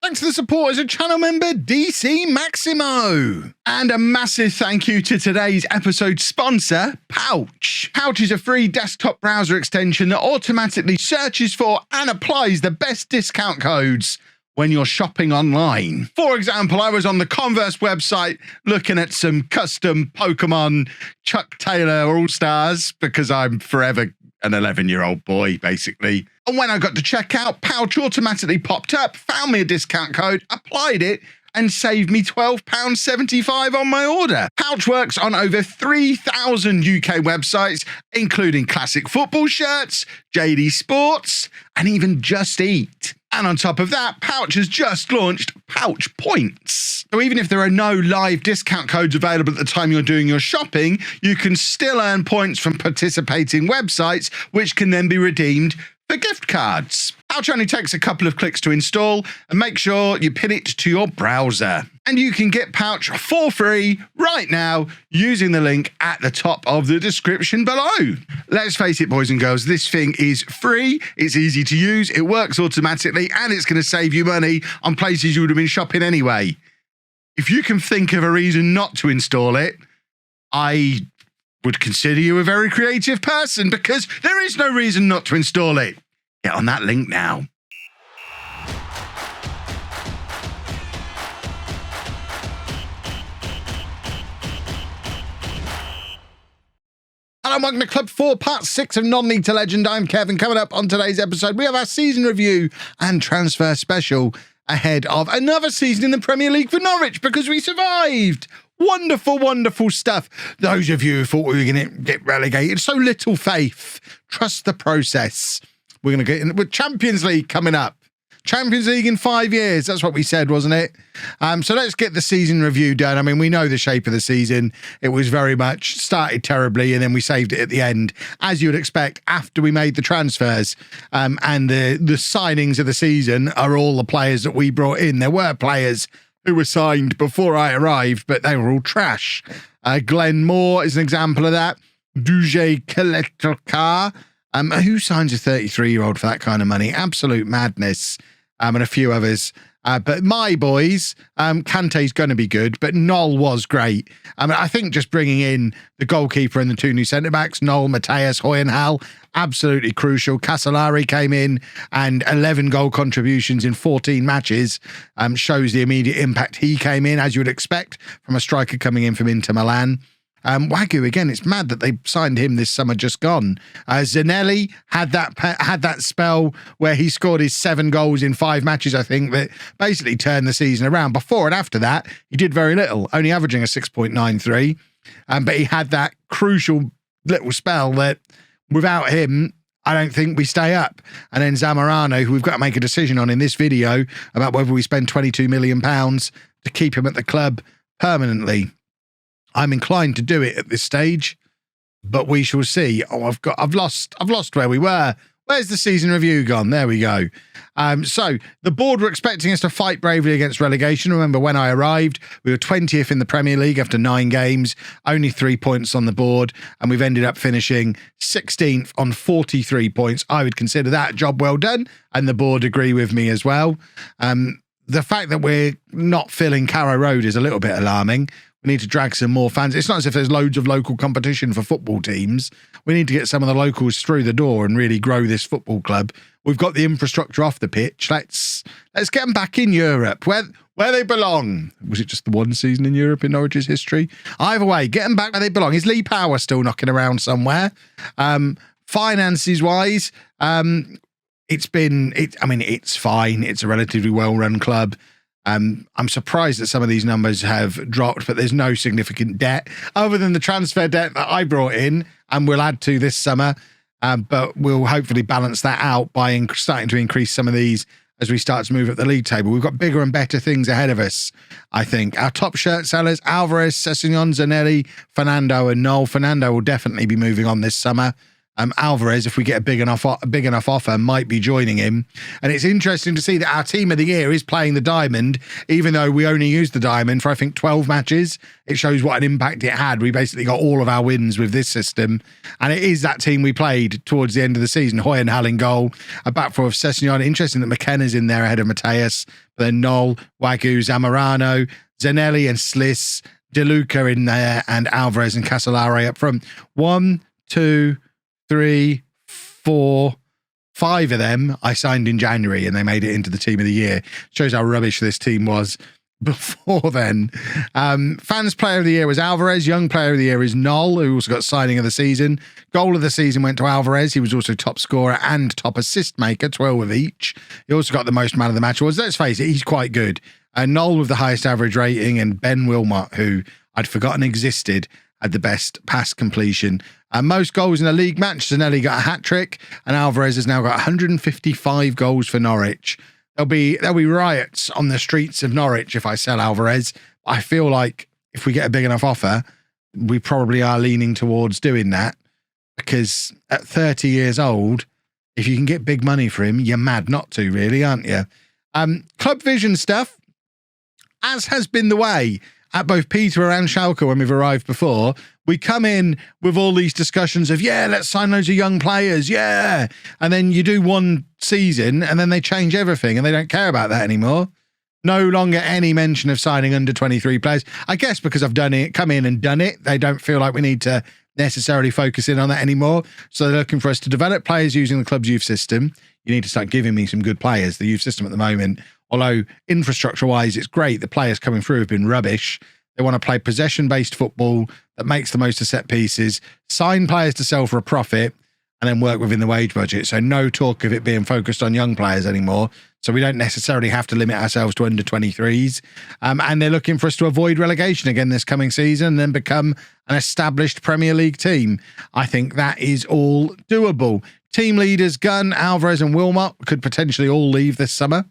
Thanks to the supporters of channel member DC Maximo. And a massive thank you to today's episode sponsor, Pouch. Pouch is a free desktop browser extension that automatically searches for and applies the best discount codes when you're shopping online. For example, I was on the Converse website looking at some custom Pokemon Chuck Taylor All-Stars because I'm forever an 11-year-old boy, basically. And when I got to checkout, Pouch automatically popped up, found me a discount code, applied it, and saved me £12.75 on my order. Pouch works on over 3,000 UK websites, including classic football shirts, JD Sports, and even Just Eat. And on top of that, Pouch has just launched Pouch Points. So even if there are no live discount codes available at the time you're doing your shopping, you can still earn points from participating websites, which can then be redeemed for gift cards. Pouch only takes a couple of clicks to install, and make sure you pin it to your browser. And you can get Pouch for free right now using the link at the top of the description below. Let's face it, boys and girls, this thing is free, it's easy to use, it works automatically, and it's going to save you money on places you would have been shopping anyway. If you can think of a reason not to install it, I would consider you a very creative person, because there is no reason not to install it. Get on that link now. Hello, welcome to Club 4, Part 6 of Non-League to Legend. I'm Kevin. Coming up on today's episode, we have our season review and transfer special ahead of another season in the Premier League for Norwich, because we survived. Wonderful, wonderful stuff. Those of you who thought we were going to get relegated, so little faith. Trust the process. We're going to get in with Champions League coming up. Champions League in 5 years. That's what we said, wasn't it? So let's get the season review done. I mean, we know the shape of the season. It was very much started terribly, and then we saved it at the end, as you would expect after we made the transfers. And the signings of the season are all the players that we brought in. There were players who were signed before I arrived, but they were all trash. Glenn Moore is an example of that. Duje Keletkar. Who signs a 33-year-old for that kind of money? Absolute madness. And a few others. But my boys, Kante's going to be good, but Noel was great. I think just bringing in the goalkeeper and the two new centre-backs, Noel, Mateus, Hoyenhal, absolutely crucial. Casolari came in, and 11 goal contributions in 14 matches shows the immediate impact he came in, as you would expect from a striker coming in from Inter Milan. Wagyu, again, it's mad that they signed him this summer just gone. Zanelli had that spell where he scored his 7 goals in 5 matches, I think, that basically turned the season around. Before and after that, he did very little, only averaging a 6.93. But he had that crucial little spell that without him, I don't think we stay up. And then Zamorano, who we've got to make a decision on in this video about whether we spend £22 million to keep him at the club permanently. I'm inclined to do it at this stage, but we shall see. Oh, I've lost where we were. Where's the season review gone? There we go. So the board were expecting us to fight bravely against relegation. Remember, when I arrived, we were 20th in the Premier League after 9 games, only 3 points on the board, and we've ended up finishing 16th on 43 points. I would consider that a job well done, and the board agree with me as well. The fact that we're not filling Carrow Road is a little bit alarming. We need to drag some more fans. It's not as if there's loads of local competition for football teams. We need to get some of the locals through the door and really grow this football club. We've got the infrastructure off the pitch. Let's get them back in Europe, where they belong. Was it just the one season in Europe in Norwich's history? Either way, get them back where they belong. Is Lee Power still knocking around somewhere? Finances wise, it's fine. It's a relatively well-run club. I'm surprised that some of these numbers have dropped, but there's no significant debt other than the transfer debt that I brought in and will add to this summer. But we'll hopefully balance that out by starting to increase some of these as we start to move up the league table. We've got bigger and better things ahead of us, I think. Our top shirt sellers, Alvarez, Sessegnon, Zanelli, Fernando and Noel. Fernando will definitely be moving on this summer. Alvarez, if we get a big enough offer, might be joining him. And it's interesting to see that our team of the year is playing the diamond, even though we only used the diamond for, I think, 12 matches. It shows what an impact it had. We basically got all of our wins with this system. And it is that team we played towards the end of the season. Hoy and Hal in goal, a back four of Sessignon. Interesting that McKenna's in there ahead of Mateus. But then Noel, Wagyu, Zamorano, Zanelli and Sliss, De Luca in there, and Alvarez and Casolare up front. 1, 2, 3, 4, 5 of them I signed in January and they made it into the team of the year. Shows how rubbish this team was before then. Fans player of the year was Alvarez. Young player of the year is Noel, who also got signing of the season. Goal of the season went to Alvarez. He was also top scorer and top assist maker, 12 of each. He also got the most man of the match awards. Let's face it, he's quite good. Noel with the highest average rating, and Ben Wilmot, who I'd forgotten existed, had the best pass completion. Most goals in a league match, Zanelli got a hat-trick, and Alvarez has now got 155 goals for Norwich. There'll be riots on the streets of Norwich if I sell Alvarez. I feel like if we get a big enough offer, we probably are leaning towards doing that, because at 30 years old, if you can get big money for him, you're mad not to, really, aren't you? Club vision stuff, as has been the way at both Peterborough and Schalke when we've arrived before, we come in with all these discussions of, yeah, let's sign loads of young players, yeah. And then you do one season and then they change everything and they don't care about that anymore. No longer any mention of signing under 23 players. I guess because I've come in and done it, they don't feel like we need to necessarily focus in on that anymore. So they're looking for us to develop players using the club's youth system. You need to start giving me some good players. The youth system at the moment, although infrastructure-wise it's great, the players coming through have been rubbish. They want to play possession-based football that makes the most of set pieces, sign players to sell for a profit, and then work within the wage budget. So no talk of it being focused on young players anymore. So we don't necessarily have to limit ourselves to under 23s. And they're looking for us to avoid relegation again this coming season and then become an established Premier League team. I think that is all doable. Team leaders Gunn, Alvarez and Wilmot could potentially all leave this summer.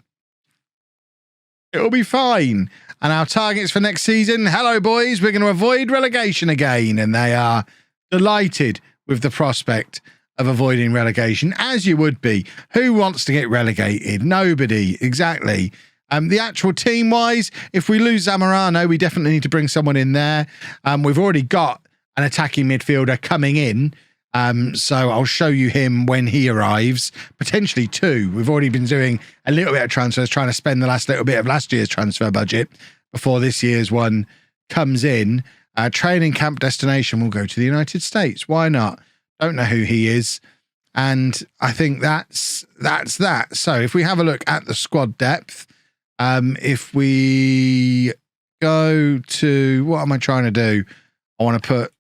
It'll be fine. And our targets for next season, hello boys, we're going to avoid relegation again. And they are delighted with the prospect of avoiding relegation, as you would be. Who wants to get relegated? Nobody, exactly. The actual team-wise, if we lose Zamorano, we definitely need to bring someone in there. We've already got an attacking midfielder coming in, so I'll show you him when he arrives. Potentially two. We've already been doing a little bit of transfers, trying to spend the last little bit of last year's transfer budget before this year's one comes in. Training camp destination will go to the United States. Why not? Don't know who he is. And I think that's that. So if we have a look at the squad depth, if we go to, what am I trying to do? I want to put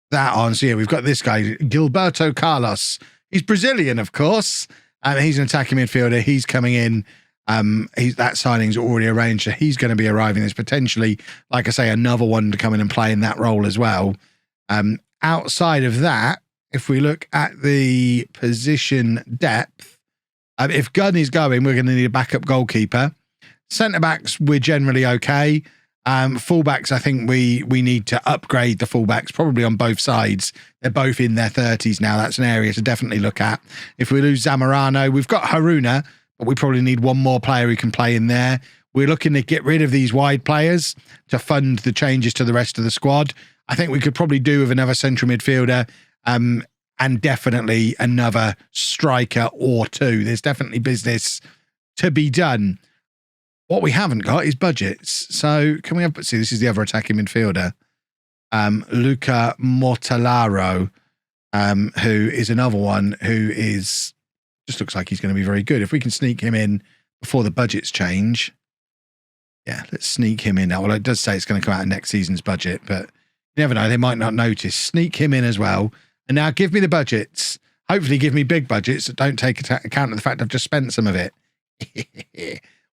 that on. So yeah, we've got this guy, Gilberto Carlos. He's Brazilian, of course. He's an attacking midfielder. He's coming in. That signing's already arranged. So he's going to be arriving. There's potentially, like I say, another one to come in and play in that role as well. Outside of that, if we look at the position depth, if Gunn is going, we're going to need a backup goalkeeper. Centre-backs, we're generally okay. Full-backs, I think we need to upgrade the full-backs, probably on both sides. They're both in their 30s now. That's an area to definitely look at. If we lose Zamorano, we've got Haruna, but we probably need one more player who can play in there. We're looking to get rid of these wide players to fund the changes to the rest of the squad. I think we could probably do with another central midfielder, and definitely another striker or two. There's definitely business to be done. What we haven't got is budgets. So can we have, see, this is the other attacking midfielder, Luca Mortellaro, who is another one who is, just looks like he's going to be very good. If we can sneak him in before the budgets change. Yeah, let's sneak him in now. Well, it does say it's going to come out of next season's budget, but you never know. They might not notice. Sneak him in as well. And now give me the budgets. Hopefully give me big budgets that don't take account of the fact I've just spent some of it.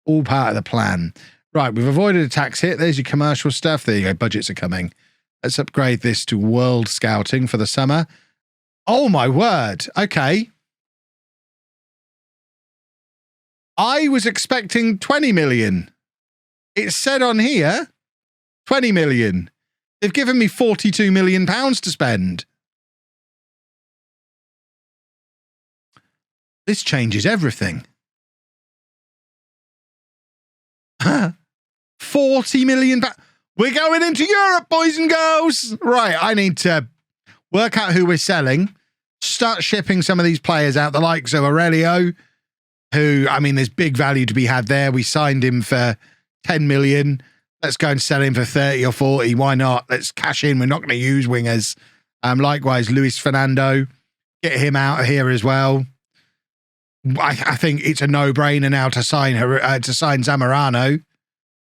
All part of the plan. Right, we've avoided a tax hit. There's your commercial stuff. There you go. Budgets are coming. Let's upgrade this to World Scouting for the summer. Oh, my word. Okay. I was expecting 20 million. It said on here 20 million. They've given me £42 million to spend. This changes everything. 40 million. We're going into Europe, boys and girls. Right, I need to work out who we're selling, start shipping some of these players out, the likes of Aurelio, who, I mean, there's big value to be had there. We signed him for 10 million. Let's go and sell him for 30 or 40. Why not? Let's cash in. We're not going to use wingers. Likewise, Luis Fernando, get him out of here as well. I think it's a no-brainer now to sign Zamorano,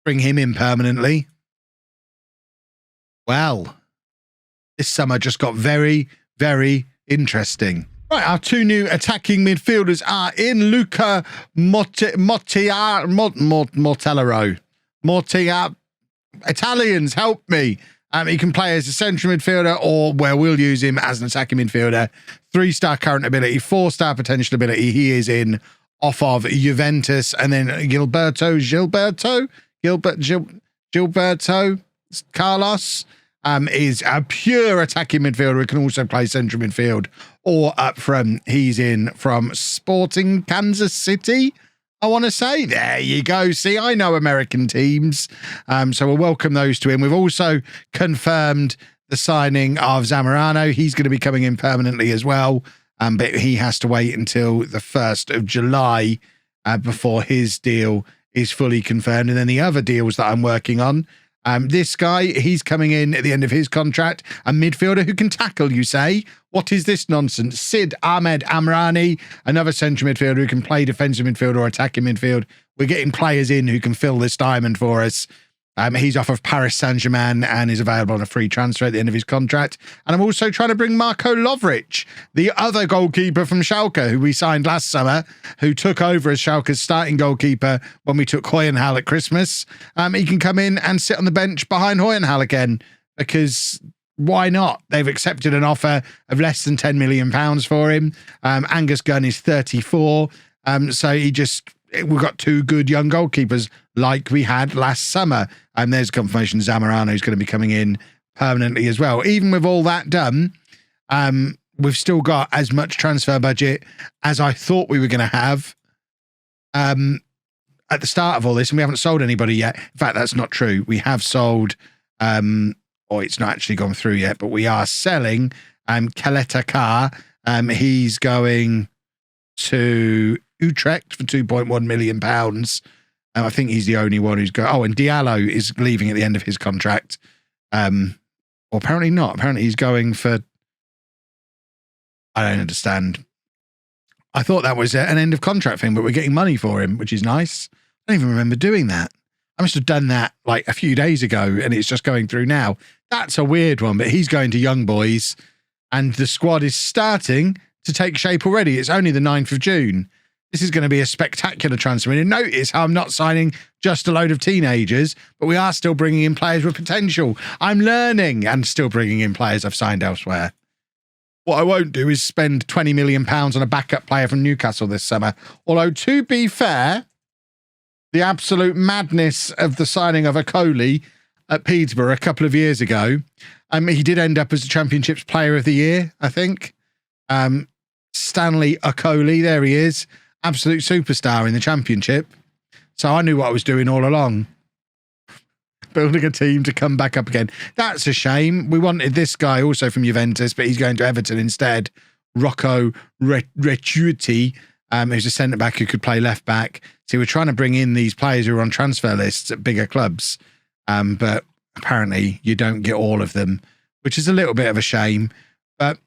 bring him in permanently. Well, this summer just got very, very interesting. Right, our two new attacking midfielders are in Luca Mortellaro. Italians, help me. He can play as a central midfielder, or where we'll use him as an attacking midfielder. 3-star current ability, 4-star potential ability. He is in off of Juventus, and then Gilberto Carlos is a pure attacking midfielder who can also play central midfield or up front. He's in from Sporting Kansas City, I want to say. There you go. See, I know American teams. So we'll welcome those to him. We've also confirmed the signing of Zamorano. He's going to be coming in permanently as well. But he has to wait until the 1st of July before his deal is fully confirmed. And then the other deals that I'm working on, this guy, he's coming in at the end of his contract, a midfielder who can tackle, you say? What is this nonsense? Sid Ahmed Amrani, another central midfielder who can play defensive midfield or attacking midfield. We're getting players in who can fill this diamond for us. He's off of Paris Saint-Germain and is available on a free transfer at the end of his contract. And I'm also trying to bring Marko Lovric, the other goalkeeper from Schalke, who we signed last summer, who took over as Schalke's starting goalkeeper when we took Hoyenhal at Christmas. He can come in and sit on the bench behind Hoyenhal again, because why not? They've accepted an offer of less than £10 million for him. Angus Gunn is 34. So we've got two good young goalkeepers like we had last summer. And there's confirmation Zamorano is going to be coming in permanently as well. Even with all that done, we've still got as much transfer budget as I thought we were going to have at the start of all this. And we haven't sold anybody yet. In fact, that's not true. We have sold, or it's not actually gone through yet, but we are selling Kaleta Carr. He's going to Utrecht for £2.1 million. I think he's the only one who's going. Oh, and Diallo is leaving at the end of his contract. Or apparently not. Apparently he's going for... I don't understand. I thought that was an end of contract thing, but we're getting money for him, which is nice. I don't even remember doing that. I must have done that like a few days ago, and it's just going through now. That's a weird one, but he's going to Young Boys, and the squad is starting to take shape already. It's only the 9th of June. This is going to be a spectacular transfer. And notice how I'm not signing just a load of teenagers, but we are still bringing in players with potential. I'm learning and still bringing in players I've signed elsewhere. What I won't do is spend £20 million on a backup player from Newcastle this summer. Although, to be fair, the absolute madness of the signing of Okoli at Peterborough a couple of years ago, he did end up as the Championship's Player of the Year, I think. Stanley Okoli, there he is. Absolute superstar in the Championship. So I knew what I was doing all along. Building a team to come back up again. That's a shame. We wanted this guy also from Juventus, but he's going to Everton instead. Rocco Retuti, who's a centre-back who could play left-back. So we're trying to bring in these players who are on transfer lists at bigger clubs. But apparently you don't get all of them, which is a little bit of a shame. But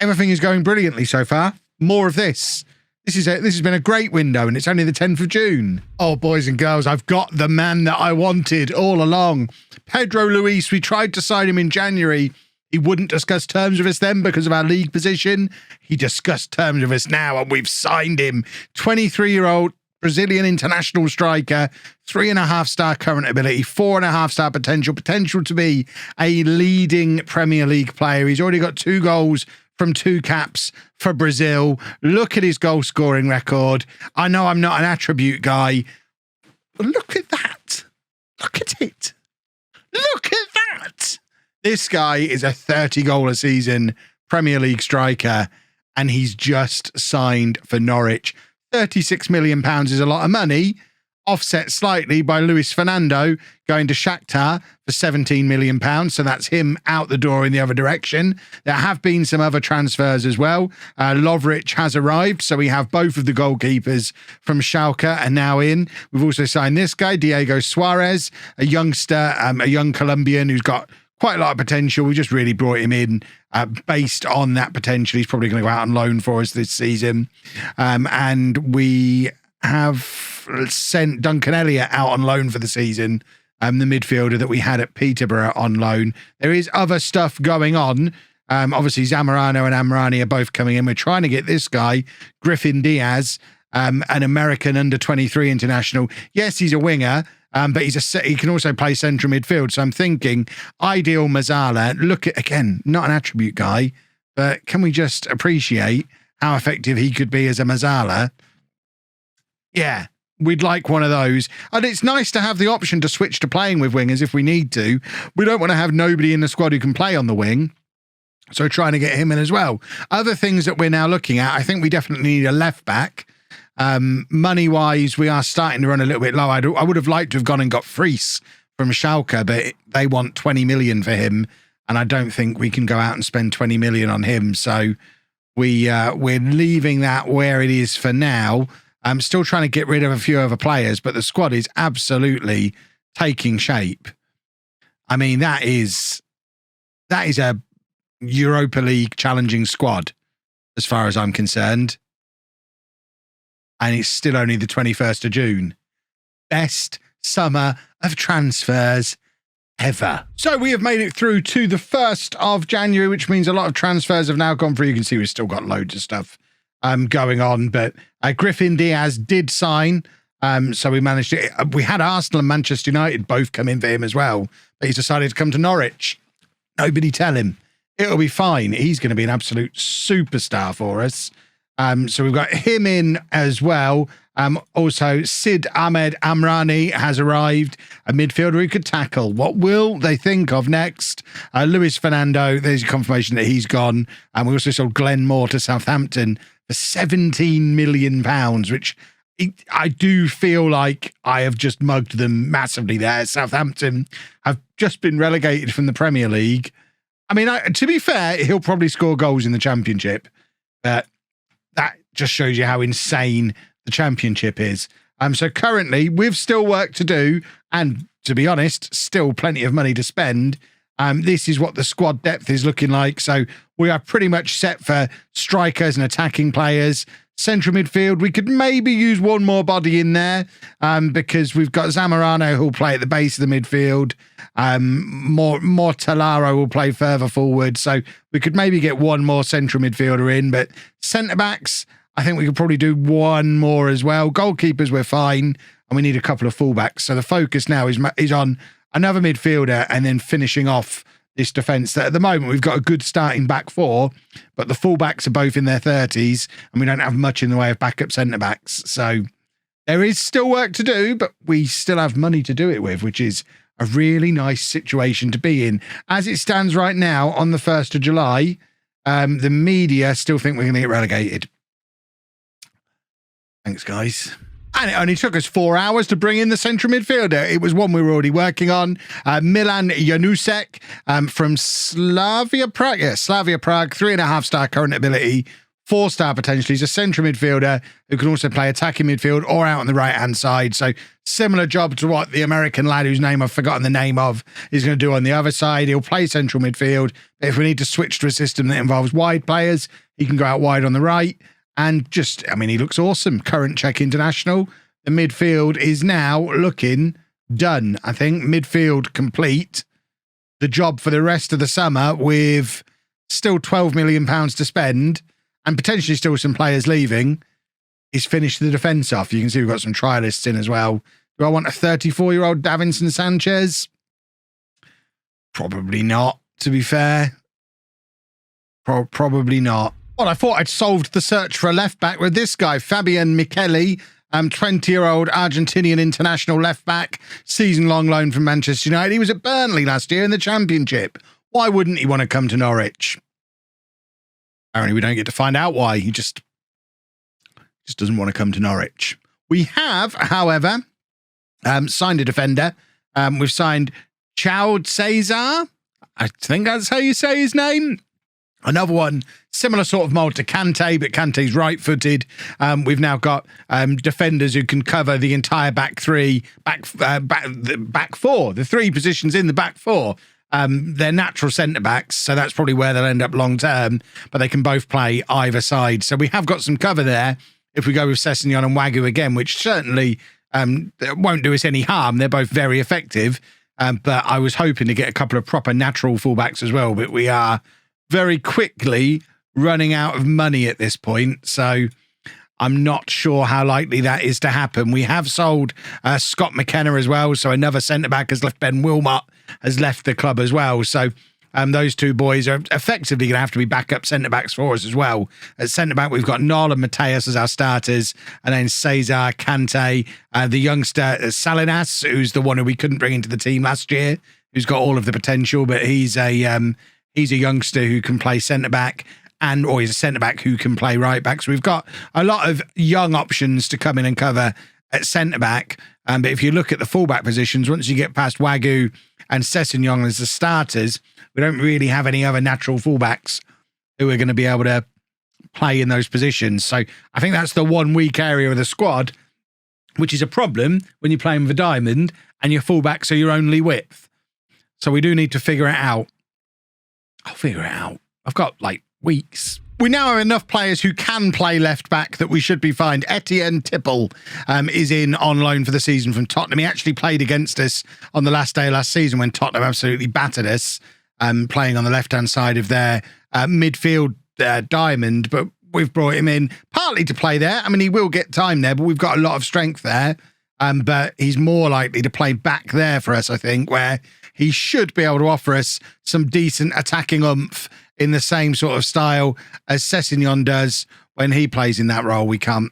everything is going brilliantly so far. More of this. This has been a great window, and it's only the 10th of June. Oh, boys and girls, I've got the man that I wanted all along. Pedro Luis, we tried to sign him in January. He wouldn't discuss terms with us then because of our league position. He discussed terms with us now, and we've signed him. 23-year-old Brazilian international striker, 3.5-star current ability, 4.5-star potential to be a leading Premier League player. He's already got 2 goals from 2 caps for Brazil. Look at his goal scoring record. I know I'm not an attribute guy, but look at that. Look at it. Look at that. This guy is a 30 goal a season Premier League striker, and he's just signed for Norwich. £36 million is a lot of money, offset slightly by Luis Fernando going to Shakhtar for £17 million. So that's him out the door in the other direction. There have been some other transfers as well. LOLLUJO has arrived. So we have both of the goalkeepers from Schalke are now in. We've also signed this guy, Diego Suarez, a youngster, a young Colombian who's got quite a lot of potential. We just really brought him in based on that potential. He's probably going to go out on loan for us this season. And we have sent Duncan Elliott out on loan for the season, the midfielder that we had at Peterborough on loan. There is other stuff going on. Obviously, Zamorano and Amrani are both coming in. We're trying to get this guy, Griffin Diaz, an American under-23 international. Yes, he's a winger, but he can also play central midfield. So I'm thinking ideal Mazzala. Look at, again, not an attribute guy, but can we just appreciate how effective he could be as a Mazzala? Yeah, we'd like one of those. And it's nice to have the option to switch to playing with wingers if we need to. We don't want to have nobody in the squad who can play on the wing. So trying to get him in as well. Other things that we're now looking at, I think we definitely need a left back. Money-wise, we are starting to run a little bit low. I would have liked to have gone and got Fries from Schalke, but they want 20 million for him. And I don't think we can go out and spend 20 million on him. So we're leaving that where it is for now. I'm still trying to get rid of a few other players, but the squad is absolutely taking shape. I mean, that is a Europa League challenging squad as far as I'm concerned. And it's still only the 21st of June. Best summer of transfers ever. So we have made it through to the 1st of January, which means a lot of transfers have now gone through. You can see we've still got loads of stuff going on, but Griffin Diaz did sign. So we managed to, we had Arsenal and Manchester United both come in for him as well, but he's decided to come to Norwich. Nobody tell him. It'll be fine. He's going to be an absolute superstar for us. So we've got him in as well. Also, Sid Ahmed Amrani has arrived, a midfielder who could tackle. What will they think of next? Luis Fernando, there's your confirmation that he's gone. And we also sold Glenn Moore to Southampton for £17 million, which I do feel like I have just mugged them massively there. Southampton have just been relegated from the Premier League. I mean, to be fair, he'll probably score goals in the Championship. But that just shows you how insane the Championship is. So currently, we've still work to do. And to be honest, still plenty of money to spend. This is what the squad depth is looking like. So we are pretty much set for strikers and attacking players. Central midfield, we could maybe use one more body in there because we've got Zamorano who'll play at the base of the midfield. More Talaro will play further forward. So we could maybe get one more central midfielder in, but centre-backs, I think we could probably do one more as well. Goalkeepers, we're fine, and we need a couple of fullbacks. So the focus now is on another midfielder and then finishing off this defence that at the moment we've got a good starting back four, but the fullbacks are both in their 30s and we don't have much in the way of backup centre-backs. So there is still work to do, but we still have money to do it with, which is a really nice situation to be in. As it stands right now on the 1st of July, the media still think we're going to get relegated. Thanks, guys. And it only took us 4 hours to bring in the central midfielder. It was one we were already working on. Milan Janusek from Slavia Prague. Yeah, Slavia Prague, 3.5-star current ability, 4-star potentially. He's a central midfielder who can also play attacking midfield or out on the right-hand side. So similar job to what the American lad whose name I've forgotten the name of is going to do on the other side. He'll play central midfield. If we need to switch to a system that involves wide players, he can go out wide on the right. And just, I mean, he looks awesome. Current Czech international. The midfield is now looking done. I think midfield complete. The job for the rest of the summer with still £12 million to spend and potentially still some players leaving is finish the defence off. You can see we've got some trialists in as well. Do I want a 34-year-old Davinson Sanchez? Probably not, to be fair. Probably not. Well, I thought I'd solved the search for a left-back with this guy, Fabian Micheli, 20-year-old Argentinian international left-back, season-long loan from Manchester United. He was at Burnley last year in the Championship. Why wouldn't he want to come to Norwich? Apparently we don't get to find out why. He just doesn't want to come to Norwich. We have, however, signed a defender. We've signed Chowd Cesar. I think that's how you say his name. Another one, similar sort of mold to Kante, but Kante's right-footed. We've now got defenders who can cover the entire back three, back four, the three positions in the back four. They're natural centre-backs, so that's probably where they'll end up long-term, but they can both play either side. So we have got some cover there if we go with Sessegnon and Wagyu again, which certainly won't do us any harm. They're both very effective, but I was hoping to get a couple of proper natural fullbacks as well, but we are very quickly running out of money at this point, so I'm not sure how likely that is to happen. We have sold Scott McKenna as well, so another centre-back has left. Ben Wilmot has left the club as well, so those two boys are effectively going to have to be backup centre-backs for us as well. At centre-back, we've got Noel and Mateus as our starters, and then Cesar, Kante, the youngster Salinas, who's the one who we couldn't bring into the team last year, who's got all of the potential, but he's a youngster who can play centre-back, or he's a centre-back who can play right-back. So we've got a lot of young options to come in and cover at centre-back. But if you look at the full-back positions, once you get past Wagyu and Sessegnon as the starters, we don't really have any other natural full-backs who are going to be able to play in those positions. So I think that's the one weak area of the squad, which is a problem when you're playing with a diamond and your full-backs are your only width. So we do need to figure it out. I'll figure it out. I've got like weeks. We now have enough players who can play left back that we should be fine. Etienne Tipple is in on loan for the season from Tottenham. He actually played against us on the last day of last season when Tottenham absolutely battered us, playing on the left-hand side of their midfield diamond. But we've brought him in partly to play there. I mean, he will get time there, but we've got a lot of strength there. But he's more likely to play back there for us, I think, where he should be able to offer us some decent attacking oomph in the same sort of style as Sessegnon does when he plays in that role. We can't.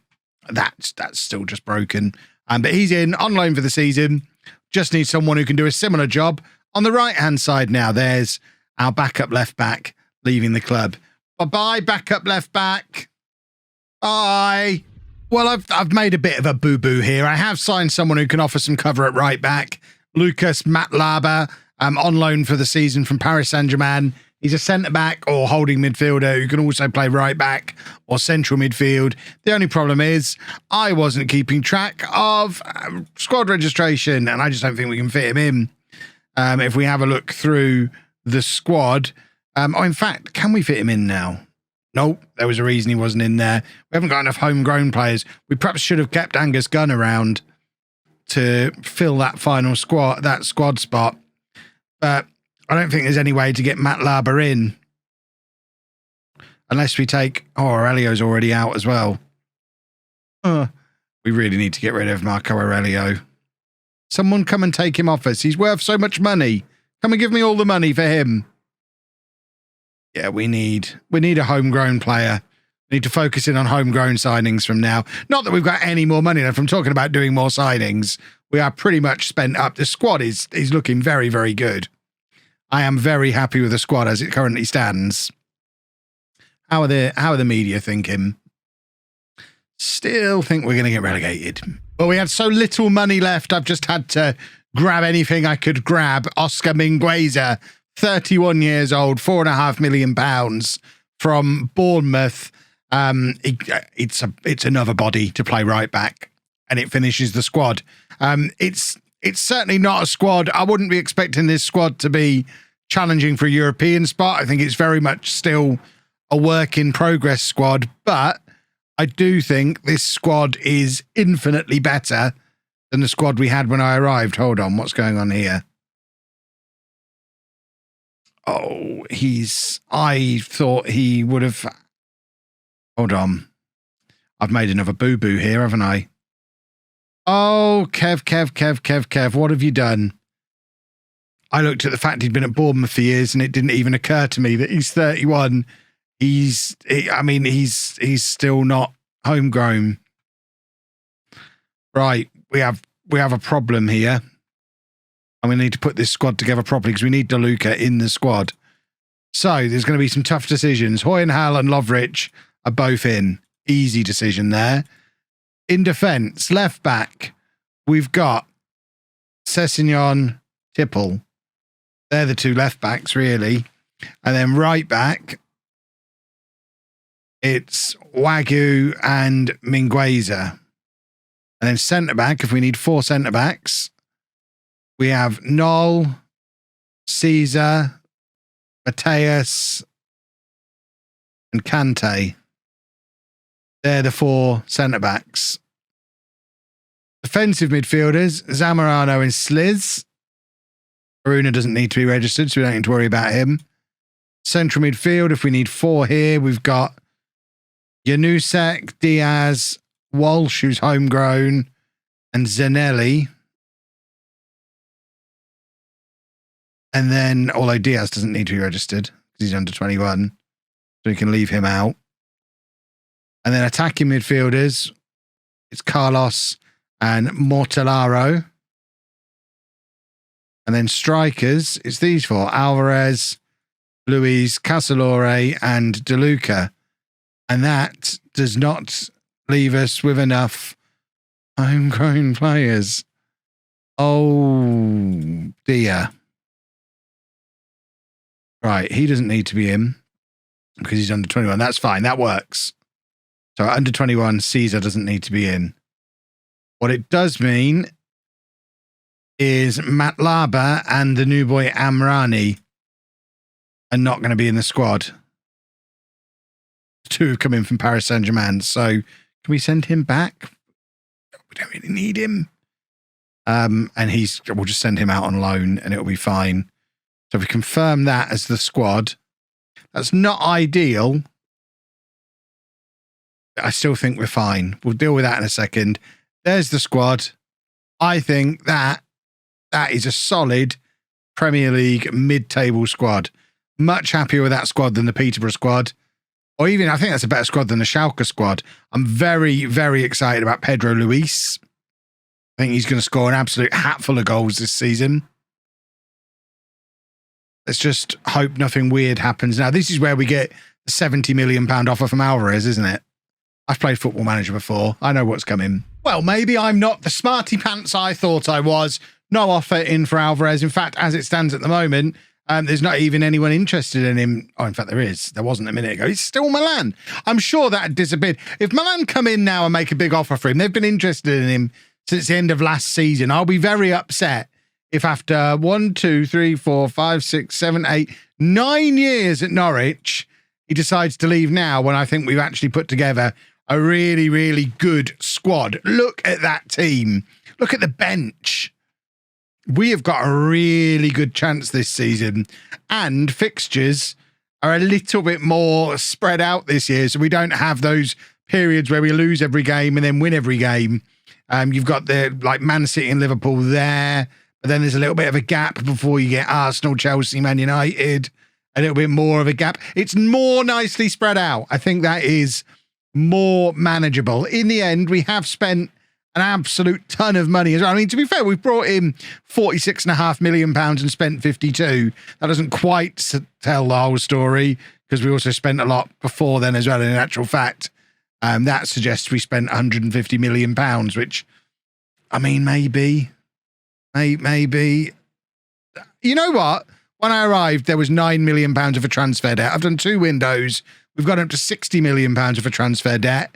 That's still just broken. But he's in on loan for the season. Just need someone who can do a similar job on the right-hand side now. There's our backup left back leaving the club. Bye-bye, backup left back. Bye. Well, I've made a bit of a boo-boo here. I have signed someone who can offer some cover at right back. Lucas Matlaba, on loan for the season from Paris Saint-Germain. He's a centre-back or holding midfielder who can also play right back or central midfield. The only problem is I wasn't keeping track of squad registration, and I just don't think we can fit him in. If we have a look through the squad, in fact, can we fit him in now? Nope, there was a reason he wasn't in there. We haven't got enough homegrown players. We perhaps should have kept Angus Gunn around to fill that final squad spot. But I don't think there's any way to get Matt Laber in. Unless we take... Oh, Aurelio's already out as well. We really need to get rid of Marco Aurelio. Someone come and take him off us. He's worth so much money. Come and give me all the money for him. Yeah, we need a homegrown player. We need to focus in on homegrown signings from now. Not that we've got any more money left. I'm talking about doing more signings. We are pretty much spent up. The squad is looking very, very good. I am very happy with the squad as it currently stands. How are the media thinking? Still think we're going to get relegated. Well, we had so little money left, I've just had to grab anything I could grab. Oscar Mingueza, 31 years old, £4.5 million from Bournemouth. It's another body to play right back, and it finishes the squad. It's certainly not a squad. I wouldn't be expecting this squad to be challenging for a European spot. I think it's very much still a work in progress squad, but I do think this squad is infinitely better than the squad we had when I arrived. Hold on, what's going on here? Oh, I thought he would have... Hold on. I've made another boo-boo here, haven't I? Oh, Kev, what have you done? I looked at the fact he'd been at Bournemouth for years and it didn't even occur to me that he's 31. He's still not homegrown. Right, we have a problem here. And we need to put this squad together properly because we need DeLuca in the squad. So there's going to be some tough decisions. Hoyenhall and Lovrich are both in. Easy decision there. In defence, left back, we've got Sessegnon, Tipple. They're the two left backs, really. And then right back, it's Wagyu and Mingueza. And then centre back, if we need 4 centre backs, we have Noel, Caesar, Mateus, and Kante. They're the 4 centre backs. Defensive midfielders, Zamorano and Sliz. Bruna doesn't need to be registered, so we don't need to worry about him. Central midfield, if we need 4 here, we've got Janusek, Diaz, Walsh, who's homegrown, and Zanelli. And then, although Diaz doesn't need to be registered because he's under 21, so we can leave him out. And then attacking midfielders, it's Carlos and Mortellaro. And then strikers, it's these 4, Alvarez, Luis, Casalore, and De Luca. And that does not leave us with enough homegrown players. Oh, dear. Right, he doesn't need to be in because he's under 21. That's fine, that works. So under 21, Caesar doesn't need to be in. What it does mean is Matlaba and the new boy Amrani are not going to be in the squad. 2 have come in from Paris Saint-Germain. So can we send him back? We don't really need him. And we'll just send him out on loan and it'll be fine. So if we confirm that as the squad, that's not ideal. I still think we're fine. We'll deal with that in a second. There's the squad. I think that is a solid Premier League mid-table squad. Much happier with that squad than the Peterborough squad. Or even, I think that's a better squad than the Schalke squad. I'm very, very excited about Pedro Luis. I think he's going to score an absolute hatful of goals this season. Let's just hope nothing weird happens. Now, this is where we get the £70 million offer from Alvarez, isn't it? I've played Football Manager before. I know what's coming. Well, maybe I'm not the smarty pants I thought I was. No offer in for Alvarez. In fact, as it stands at the moment, there's not even anyone interested in him. Oh, in fact, there is. There wasn't a minute ago. He's still Milan. I'm sure that had disappeared. If Milan come in now and make a big offer for him, they've been interested in him since the end of last season. I'll be very upset if after 1, 2, 3, 4, 5, 6, 7, 8, 9 years at Norwich, he decides to leave now when I think we've actually put together a really, really good squad. Look at that team. Look at the bench. We have got a really good chance this season, and fixtures are a little bit more spread out this year, so we don't have those periods where we lose every game and then win every game. You've got the like Man City and Liverpool there, but then there's a little bit of a gap before you get Arsenal, Chelsea, Man United, a little bit more of a gap. It's more nicely spread out. I think that is more manageable. In the end, we have spent an absolute ton of money as well. I mean, to be fair, we've brought in £46.5 million and spent 52. That doesn't quite tell the whole story because we also spent a lot before then as well. In actual fact, that suggests we spent £150 million, which, I mean, maybe. You know what? When I arrived, there was £9 million of a transfer debt. I've done 2 windows. We've got up to £60 million of a transfer debt.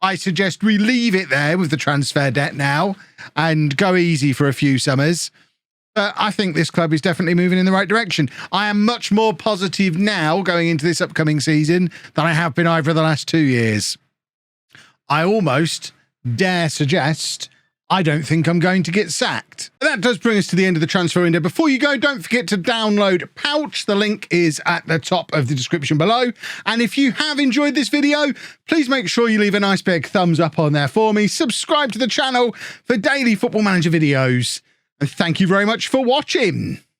I suggest we leave it there with the transfer debt now and go easy for a few summers. But I think this club is definitely moving in the right direction. I am much more positive now going into this upcoming season than I have been over the last 2 years. I almost dare suggest I don't think I'm going to get sacked. That does bring us to the end of the transfer window. Before you go, don't forget to download Pouch. The link is at the top of the description below. And if you have enjoyed this video, please make sure you leave a nice big thumbs up on there for me. Subscribe to the channel for daily Football Manager videos. And thank you very much for watching.